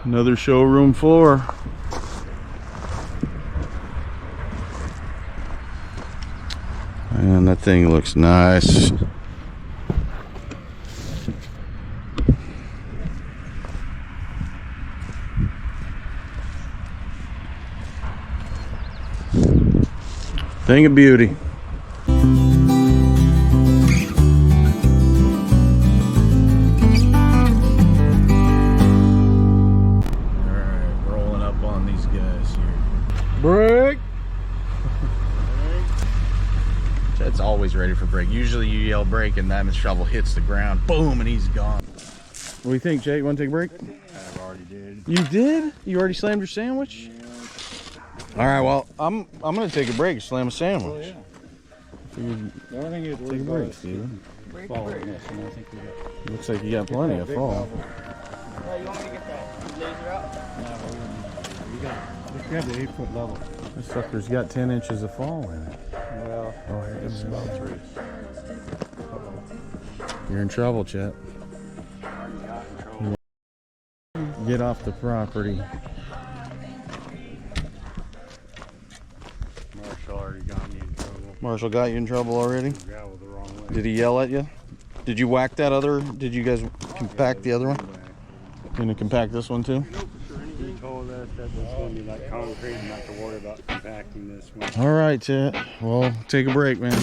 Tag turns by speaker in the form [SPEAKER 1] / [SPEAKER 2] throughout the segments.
[SPEAKER 1] Another showroom floor. And that thing looks nice. Thing of beauty. Break. Chet's always ready for break. Usually you yell break and that shovel hits the ground, boom, and he's gone. What do you think, Chet? You want to take a break?
[SPEAKER 2] I already did.
[SPEAKER 1] You did? You already slammed your sandwich? Yeah. All right, well, I'm gonna take a break and slam a sandwich.
[SPEAKER 2] Oh, yeah. The only thing is
[SPEAKER 1] Take a break, Steven.
[SPEAKER 2] Break.
[SPEAKER 1] Looks like you got plenty of fall.
[SPEAKER 3] You want me to get that laser out?
[SPEAKER 2] No, you got it. Just grab the 8-foot level.
[SPEAKER 1] This sucker's got 10 inches of fall in it.
[SPEAKER 2] Well,
[SPEAKER 1] Oh, here it
[SPEAKER 2] it's
[SPEAKER 1] is.
[SPEAKER 2] about 3.
[SPEAKER 1] You're in trouble, Chet. Get off the property.
[SPEAKER 2] Marshall already got me in trouble.
[SPEAKER 1] Marshall got you in trouble already?
[SPEAKER 2] Gravel the wrong way.
[SPEAKER 1] Did he yell at you? Did you whack that other? Did you guys compact the other one? Gonna compact this one too?
[SPEAKER 2] He told us that it's going to be like concrete and not to worry about compacting this one.
[SPEAKER 1] All right, Chet. Well, take a break, man.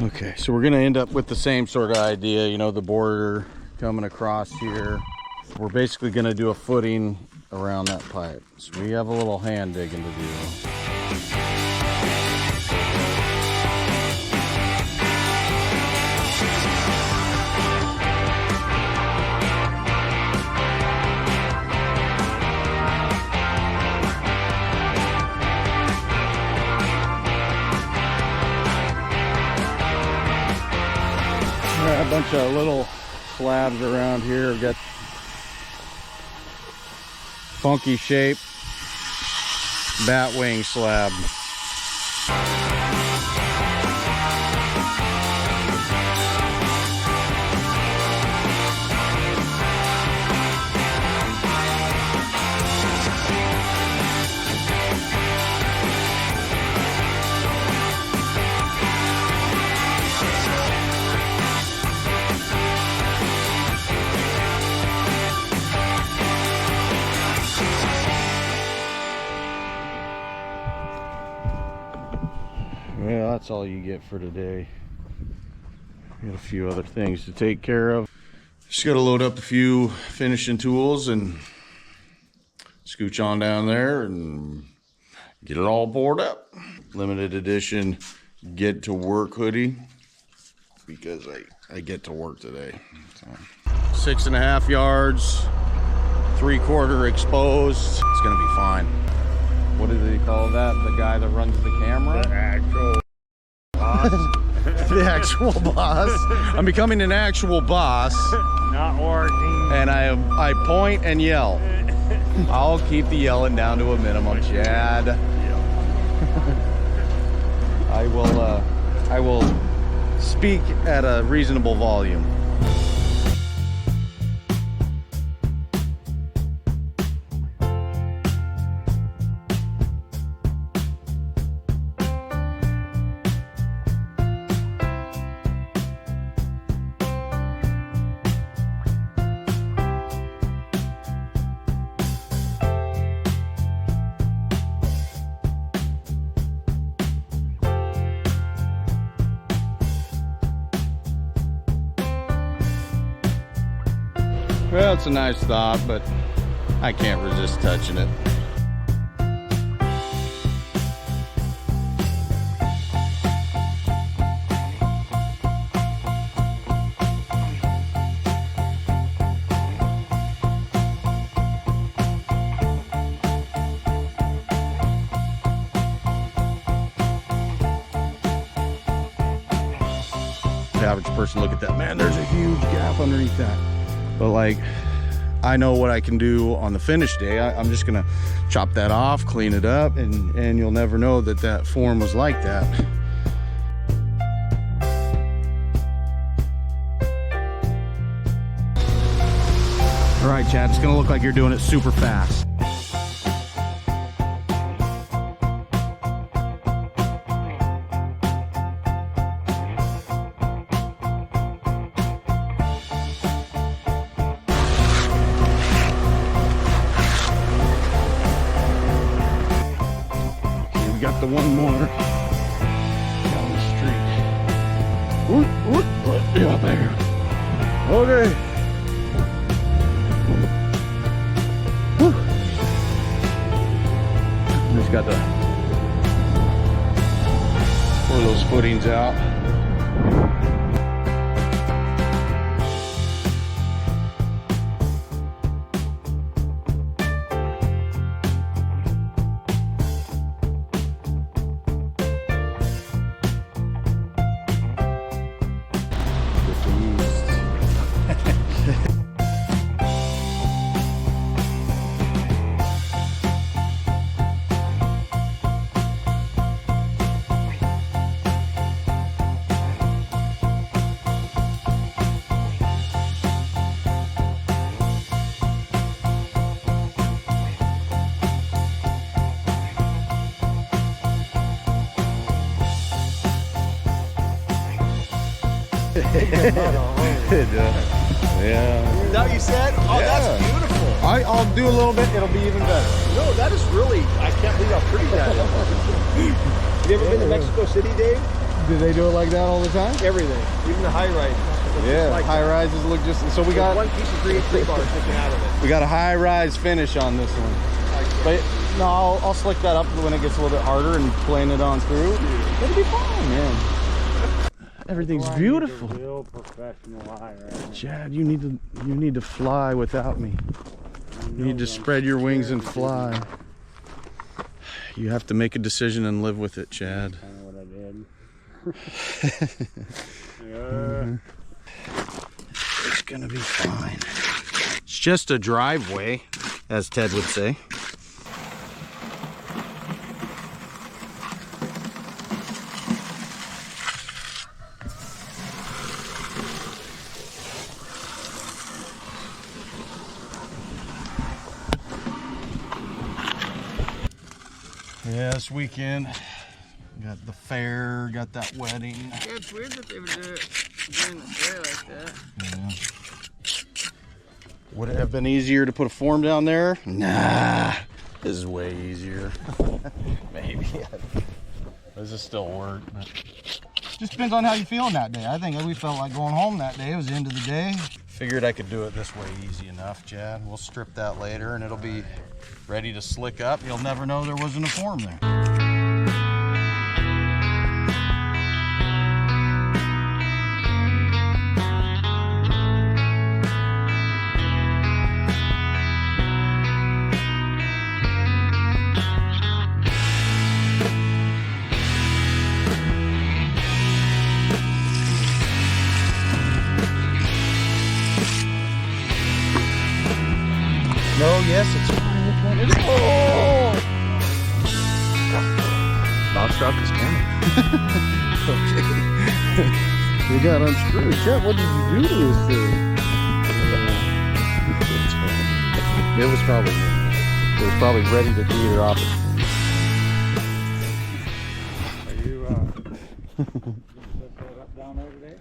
[SPEAKER 1] Okay, so we're gonna end up with the same sort of idea, you know, the border coming across here. We're basically gonna do a footing around that pipe. So we have a little hand digging to do. A bunch of little slabs around here. We've got funky shape bat wing slab. Well, that's all you get for today. Got a few other things to take care of. Just got to load up a few finishing tools and scooch on down there and get it all bored up. Limited edition get to work hoodie because I get to work today. So, 6.5 yards, 3/4 exposed. It's gonna be fine. What do they call that? The guy that runs the camera?
[SPEAKER 2] The actual boss.
[SPEAKER 1] The actual boss. I'm becoming an actual boss.
[SPEAKER 2] Not working.
[SPEAKER 1] And I point and yell. I'll keep the yelling down to a minimum, Chad. I will speak at a reasonable volume. Well, it's a nice thought, but I can't resist touching it. average person look at that, man, there's a huge gap underneath that. But like, I know what I can do on the finish day. I'm just gonna chop that off, clean it up, and you'll never know that that form was like that. All right, Chad, it's gonna look like you're doing it super fast. We got the one more down the street. Yeah, there. Okay. Whew. Just got to pour those footings out. Yeah.
[SPEAKER 4] Is that what you said? Oh,
[SPEAKER 1] Yeah.
[SPEAKER 4] that's beautiful.
[SPEAKER 1] I'll do a little bit, it'll be even better.
[SPEAKER 4] No, that is really, I can't believe how pretty that is. Have you ever been to Mexico City, Dave?
[SPEAKER 1] Do they do it like that all the time?
[SPEAKER 4] Everything, even the high rise.
[SPEAKER 1] Yeah,
[SPEAKER 4] like
[SPEAKER 1] high rises look just, so we got
[SPEAKER 4] one piece of tree bar sticking out of it.
[SPEAKER 1] we got a high rise finish on this one. But no, I'll slick that up when it gets a little bit harder and plane it on through. It'll be fine, man. Everything's beautiful.
[SPEAKER 2] Real professional high rise.
[SPEAKER 1] Chad, you need to fly without me. You need to spread your wings and fly. You have to make a decision and live with it, Chad.
[SPEAKER 2] Kind of what I did.
[SPEAKER 1] It's gonna be fine. It's just a driveway, as Ted would say. Yeah, this weekend, got the fair, got that wedding.
[SPEAKER 3] Yeah, it's weird that they would do it during the fair like that.
[SPEAKER 1] Yeah. Would it have been easier to put a form down there? Nah, this is way easier. Maybe. This is still work, but just depends on how you're feeling that day. I think we felt like going home that day. It was the end of the day. Figured I could do it this way easy enough, Chad. We'll strip that later and it'll be ready to slick up. You'll never know there wasn't a form there. No, yes, it's fine. Oh! Bob dropped his camera. Okay. We got unscrewed. Chet, what did you do to this thing? It was probably me. It was probably ready to teeter off.
[SPEAKER 2] Are you gonna set that up down there today?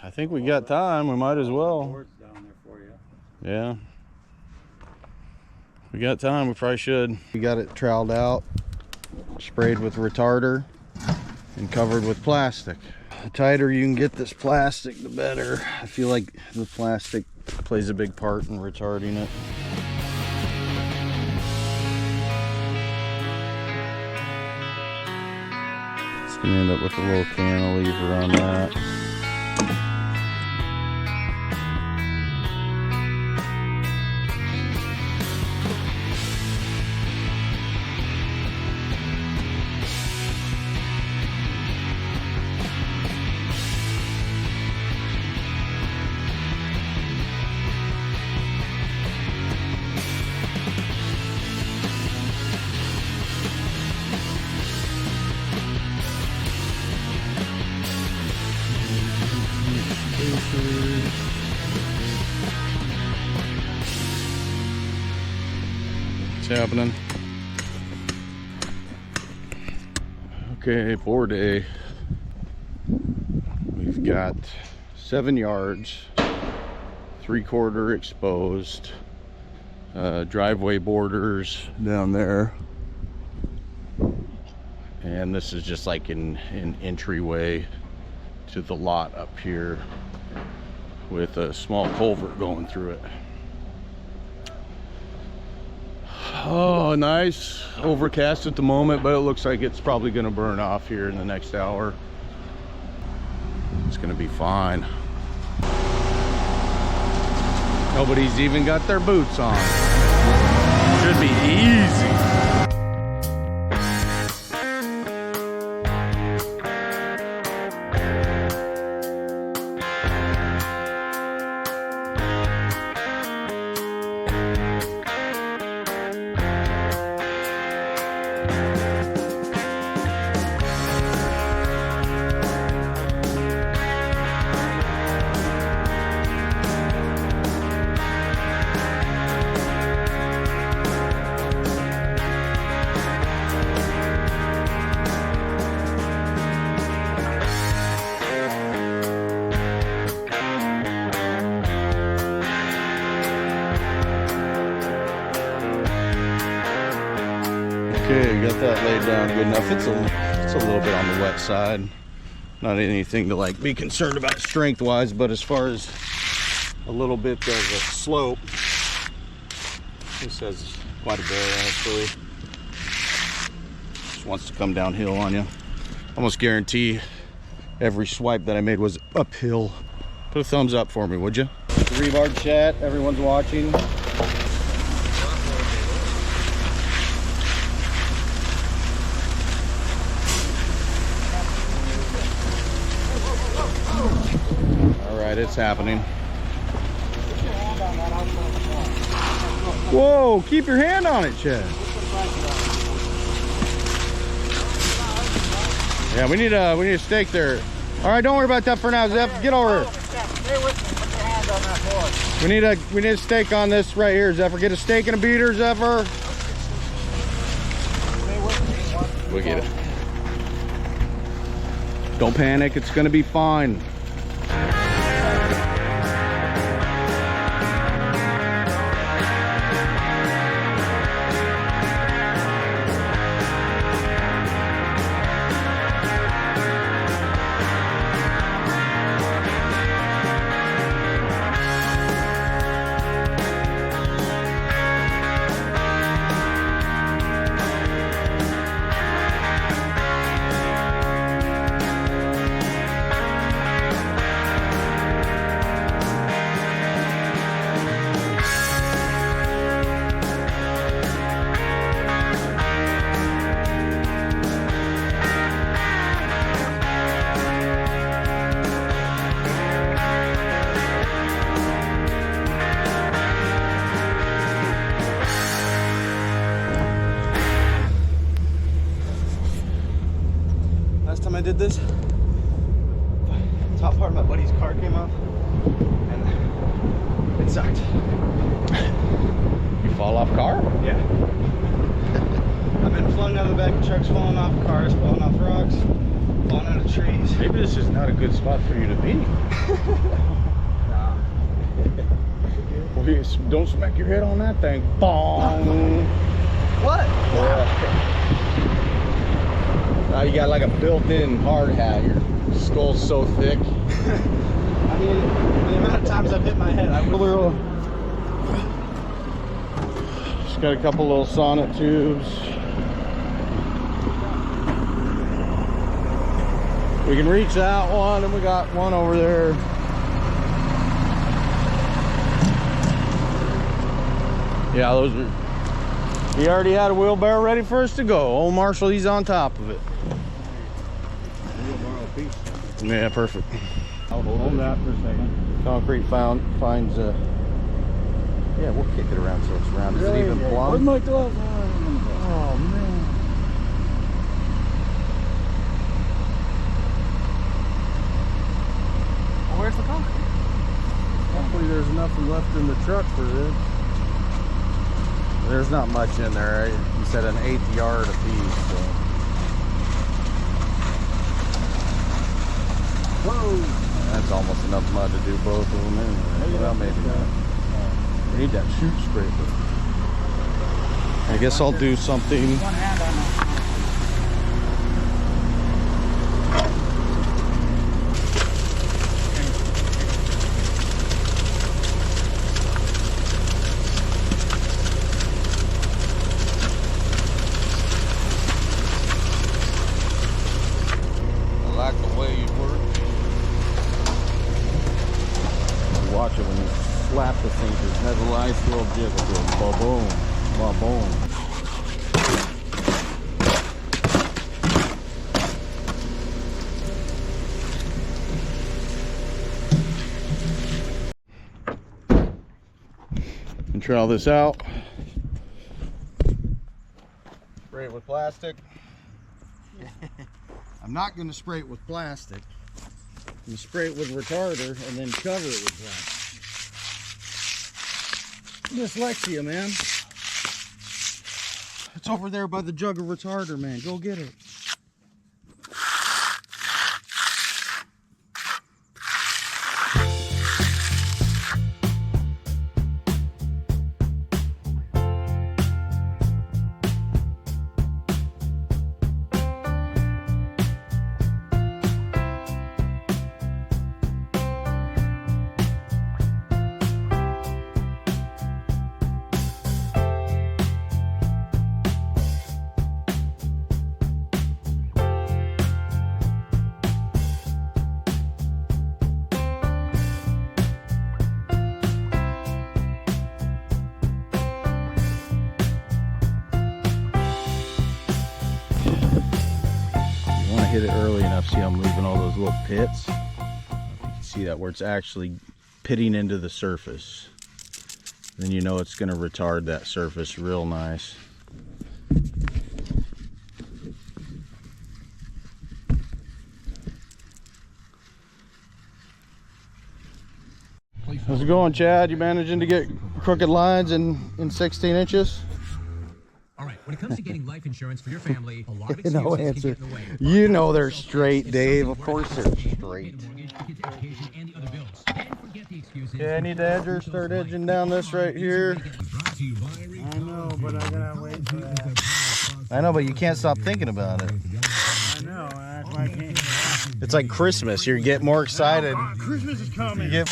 [SPEAKER 1] I think we got time. We might as well.
[SPEAKER 2] Boards down there for you.
[SPEAKER 1] Yeah. We got time, we probably should. We got it troweled out, sprayed with retarder, and covered with plastic. The tighter you can get this plastic, the better. I feel like the plastic plays a big part in retarding it. It's gonna end up with a little cantilever on that. What's happening? Okay, 4-day. We've got 7 yards, 3/4 exposed, driveway borders down there, and this is just like an entryway to the lot up here with a small culvert going through it. Oh, nice. Overcast at the moment, but it looks like it's probably going to burn off here in the next hour. It's going to be fine. Nobody's even got their boots on. Should be easy. Okay, got that laid down good enough. It's a little bit on the wet side. Not anything to like be concerned about strength wise, but as far as a little bit of a slope, this has quite a bit actually. Just wants to come downhill on you. Almost guarantee every swipe that I made was uphill. Put a thumbs up for me, would you? Rebar chat, everyone's watching. It's happening. Whoa, keep your hand on it, Chad. Yeah, we need a stake there. All right, don't worry about that for now, Zeph. Get over here.
[SPEAKER 2] Stay with me. Put your hand on that board.
[SPEAKER 1] We need a stake on this right here, Zephyr. Get a stake and a beater, Zephyr.
[SPEAKER 2] Stay with me.
[SPEAKER 1] We'll get it. Don't panic, it's gonna be fine.
[SPEAKER 5] I did this, top part of my buddy's car came off and it sucked.
[SPEAKER 1] You fall off car?
[SPEAKER 5] Yeah. I've been floating out of the back of trucks, falling off cars, falling off rocks, falling out of trees.
[SPEAKER 1] Maybe this is not a good spot for you to be.
[SPEAKER 5] Nah.
[SPEAKER 1] Well, don't smack your head on that thing. Bong.
[SPEAKER 5] What?
[SPEAKER 1] Yeah. Now you got like a built-in hard hat. Your skull's so thick.
[SPEAKER 5] I mean, the amount of times I've hit my head, I would.
[SPEAKER 1] Just got a couple little sonnet tubes. We can reach that one, and we got one over there. Yeah, those are. He already had a wheelbarrow ready for us to go. Old Marshall, he's on top of it. Yeah, perfect.
[SPEAKER 2] I'll hold that for a second.
[SPEAKER 1] Concrete finds yeah, we'll kick it around so it's round. Is it even
[SPEAKER 2] Where's
[SPEAKER 1] plumb?
[SPEAKER 2] my glove? Oh man.
[SPEAKER 5] Well, where's the concrete?
[SPEAKER 2] Hopefully there's nothing left in the truck for this.
[SPEAKER 1] There's not much in there. You said an 1/8 yard apiece. So. Whoa! That's almost enough mud to do both of them anyway. Well, maybe not. We need that chute scraper. I guess I'll do something.
[SPEAKER 2] One hand on that.
[SPEAKER 1] I like the way you work. Watch it when you slap the thing. It has a nice little jiggle to it. Ba-boom. Ba-boom. And trowel this out. Spray it with plastic. I'm not going to spray it with plastic. You spray it with retarder and then cover it with plastic. Dyslexia, man. It's over there by the jug of retarder, man. Go get it. Hit it early enough. See, I'm leaving all those little pits. You can see that where it's actually pitting into the surface. Then you know it's going to retard that surface real nice. How's it going, Chad? You managing to get crooked lines in 16 inches?
[SPEAKER 4] All right, when it comes to getting life insurance for your family, a lot of
[SPEAKER 1] No
[SPEAKER 4] excuses
[SPEAKER 1] answer.
[SPEAKER 4] can get in the way.
[SPEAKER 1] You know they're straight, Dave. Of course they're straight. Yeah, I need to edger, start edging down this right here.
[SPEAKER 2] I know, but I gotta wait for that.
[SPEAKER 1] I know, but you can't stop thinking about it.
[SPEAKER 2] I know, that's why I can't.
[SPEAKER 1] It's like Christmas. You get more excited.
[SPEAKER 2] Christmas is coming.
[SPEAKER 1] You get...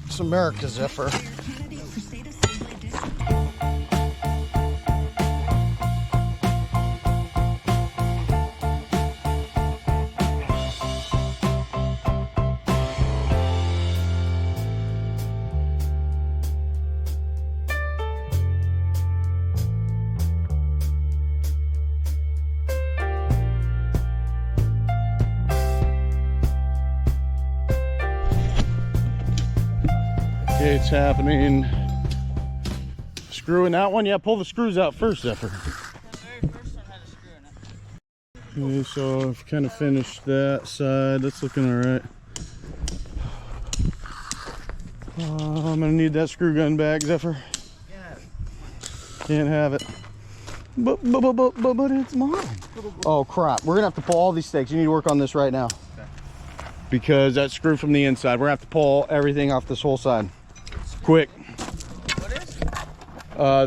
[SPEAKER 1] It's America, Zephyr. Okay, it's happening. Screwing that one? Yeah, pull the screws out first, Zephyr.
[SPEAKER 3] The very first one had a screw in it.
[SPEAKER 1] Okay, so I've kind of finished that side. That's looking all right. I'm gonna need that screw gun back, Zephyr. Can't have it. But it's mine. Oh crap! We're gonna have to pull all these stakes. You need to work on this right now. Because that's screwed from the inside. We're gonna have to pull everything off this whole side. Quick.
[SPEAKER 3] What is?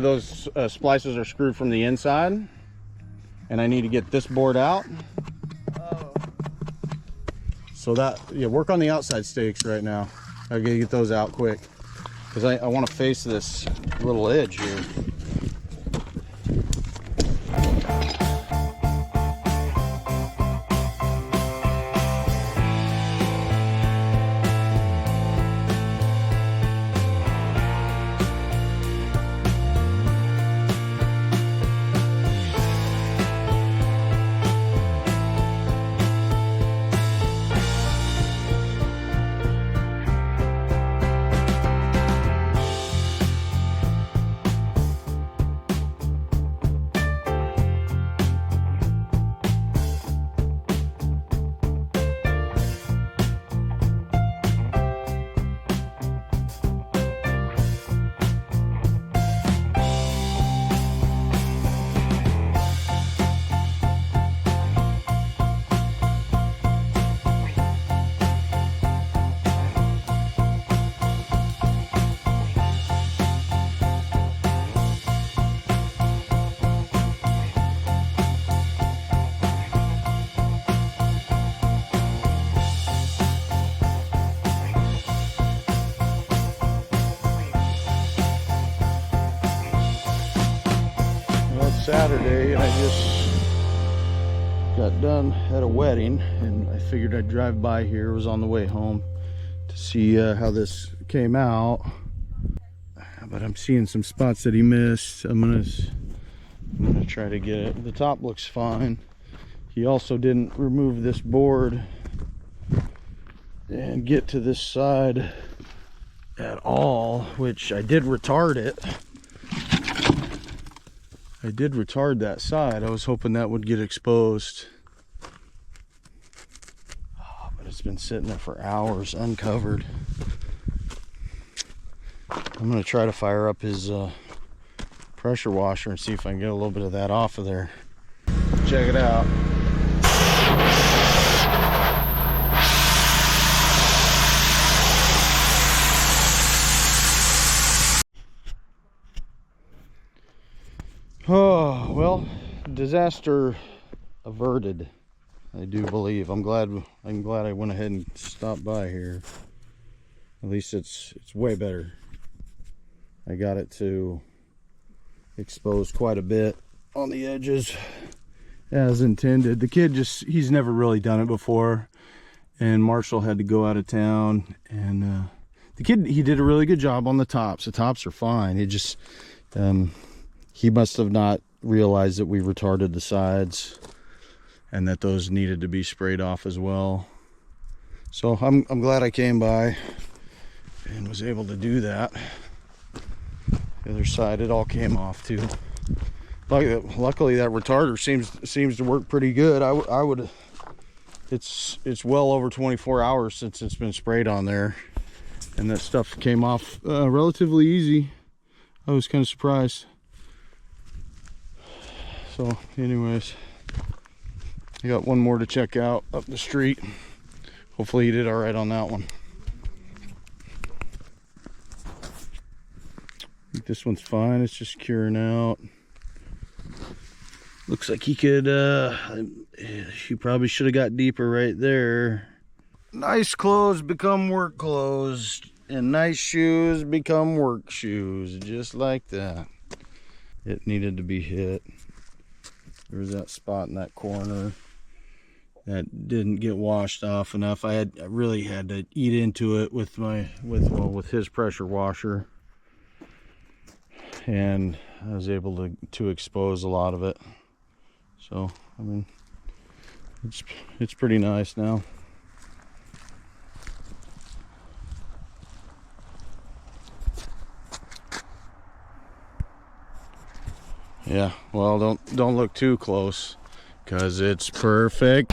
[SPEAKER 1] Those splices are screwed from the inside, and I need to get this board out.
[SPEAKER 3] Oh.
[SPEAKER 1] So that, yeah, work on the outside stakes right now. I gotta get those out quick because I want to face this little edge here. Saturday, and I just got done at a wedding, and I figured I'd drive by here. Was on the way home to see how this came out, but I'm seeing some spots that he missed. I'm gonna try to get it. The top looks fine. He also didn't remove this board and get to this side at all, which I did retard it. I did retard that side. I was hoping that would get exposed. Oh, but it's been sitting there for hours uncovered. I'm gonna try to fire up his pressure washer and see if I can get a little bit of that off of there. Check it out. Oh, well, disaster averted, I do believe. I'm glad I went ahead and stopped by here. At least it's way better. I got it to expose quite a bit on the edges as intended. The kid he's never really done it before, and Marshall had to go out of town, and the kid, he did a really good job on the tops. The tops are fine. He just he must have not realized that we retarded the sides and that those needed to be sprayed off as well. So I'm glad I came by and was able to do that. The other side, it all came off too. Luckily that retarder seems to work pretty good. I would, it's well over 24 hours since it's been sprayed on there, and that stuff came off relatively easy. I was kind of surprised. So anyways, I got one more to check out up the street. Hopefully he did all right on that one. I think this one's fine. It's just curing out. Looks like he could, he probably should have got deeper right there. Nice clothes become work clothes, and nice shoes become work shoes, just like that. It needed to be hit. There was that spot in that corner that didn't get washed off enough. I really had to eat into it with his pressure washer, and I was able to expose a lot of it. So I mean, it's pretty nice now. Yeah, well, don't look too close, because it's perfect.